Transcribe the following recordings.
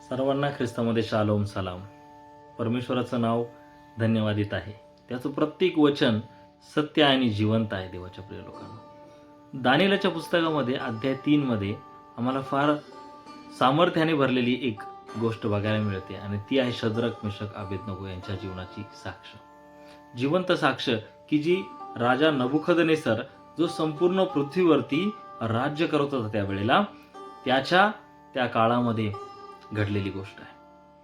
सर्वांना ख्रिस्तामध्ये शालोम सलाम. परमेश्वराचं नाव धन्यवादित आहे. त्याचं प्रत्येक वचन सत्य आणि जिवंत आहे. देवाच्या प्रिय लोकांना, दानिएलच्या पुस्तकामध्ये अध्याय 3 मध्ये आम्हाला फार सामर्थ्याने भरलेली एक गोष्ट बघायला मिळते आणि ती आहे शद्रक, मेशक, अबेदनगो यांच्या जीवनाची साक्ष, जिवंत साक्ष, की जी राजा नबुखदनेसर जो संपूर्ण पृथ्वीवरती राज्य करत होता त्यावेळेला त्या काळामध्ये घडलेली गोष्ट आहे.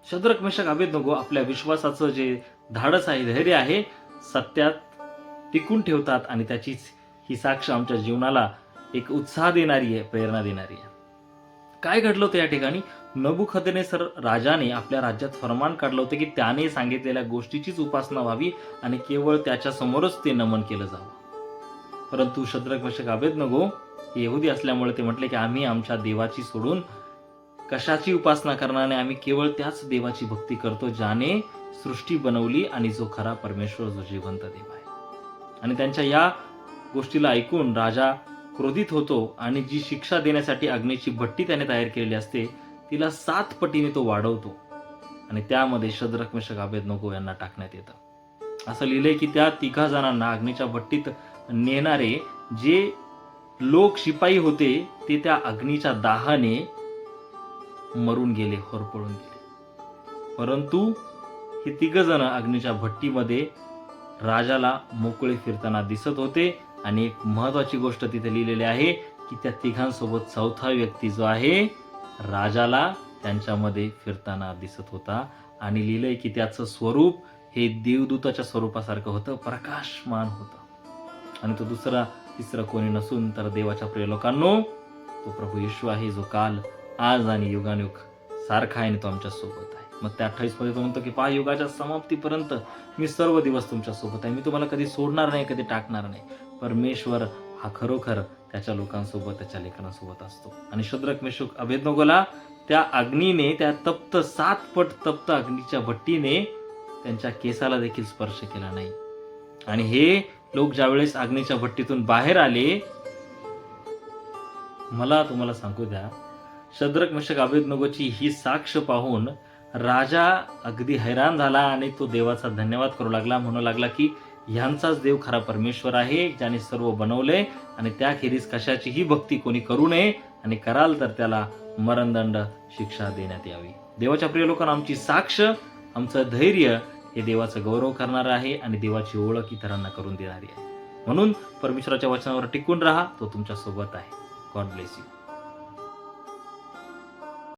शद्रक, मेशक, अबेदनगो आपल्या विश्वासाचं जे धाडस आहे, धैर्य आहे, सत्यात टिकून ठेवतात आणि त्याचीच ही साक्ष आमच्या जीवनाला एक उत्साह देणारी आहे, प्रेरणा देणारी आहे. काय घडलं होतं या ठिकाणी? नबुखदनेसर राजाने आपल्या राज्यात फरमान काढलं होतं की त्याने सांगितलेल्या गोष्टीचीच उपासना व्हावी आणि केवळ त्याच्या समोरच ते नमन केलं जावं. परंतु शद्रक, मेशक, अबेदनगो हे यहुदी असल्यामुळे ते म्हटले की आम्ही आमच्या देवाची सोडून कशाची उपासना करणार नाही, आम्ही केवळ त्याच देवाची भक्ती करतो ज्याने सृष्टी बनवली आणि जो खरा परमेश्वर, जो जिवंत देव आहे. आणि त्यांच्या या गोष्टीला ऐकून राजा क्रोधित होतो आणि जी शिक्षा देण्यासाठी अग्नीची भट्टी त्याने तयार केलेली असते तिला 7 पटीने तो वाढवतो आणि त्यामध्ये शद्रक, मेशक, अबेदनगो यांना टाकण्यात येतं. असं लिहिलंय की त्या 3 जणांना अग्नीच्या भट्टीत नेणारे जे लोक शिपाई होते ते त्या अग्नीच्या दाहाने मरून गेले, होरपळून गेले. परंतु हे 3 जण अग्नीच्या भट्टीमध्ये राजाला मोकळे फिरताना दिसत होते. आणि एक महत्वाची गोष्ट तिथे लिहिलेली आहे की त्या 3घांसोबत 4था व्यक्ती जो आहे राजाला त्यांच्यामध्ये फिरताना दिसत होता. आणि लिहिलंय की त्याचं स्वरूप हे देवदूताच्या स्वरूपासारखं होतं, प्रकाशमान होतं. आणि तो दुसरा तिसरा कोणी नसून तर देवाच्या प्रिय लोकांनो, तो प्रभू येशू आहे, जो काल, आज आणि युगानुयुग सारखा आहे आणि तो आमच्या सोबत आहे. मग त्या 28 मध्ये तो म्हणतो की पहा, युगाच्या समाप्तीपर्यंत मी सर्व दिवस तुमच्या सोबत आहे, मी तुम्हाला कधी सोडणार नाही, कधी टाकणार नाही. परमेश्वर हा खरोखर त्याच्या लोकांसोबत, त्याच्या लेकरांसोबत असतो. आणि शद्रक, मेशक, अबेदनगोला त्या अग्नीने, त्या 7 पट तप्त अग्नीच्या भट्टीने त्यांच्या केसाला देखील स्पर्श केला नाही. आणि हे लोक ज्यावेळेस अग्नीच्या भट्टीतून बाहेर आले, मला तुम्हाला सांगू द्या, शद्रक, मेशक, अबेदनगोची ही साक्ष पाहून राजा अगदी हैराण झाला आणि तो देवाचा धन्यवाद करू लागला, म्हणू लागला की ह्यांचाच देव खरा परमेश्वर आहे, ज्याने सर्व बनवले आणि त्याखेरीज कशाचीही भक्ती कोणी करू नये, आणि कराल तर त्याला मरणदंड शिक्षा देण्यात यावी. देवाच्या प्रिय लोकांना, आमची साक्ष, आमचं धैर्य हे देवाचं गौरव करणार आहे आणि देवाची ओळख इतरांना करून देणारी आहे. म्हणून परमेश्वराच्या वचनावर टिकून राहा, तो तुमच्या सोबत आहे. God bless you.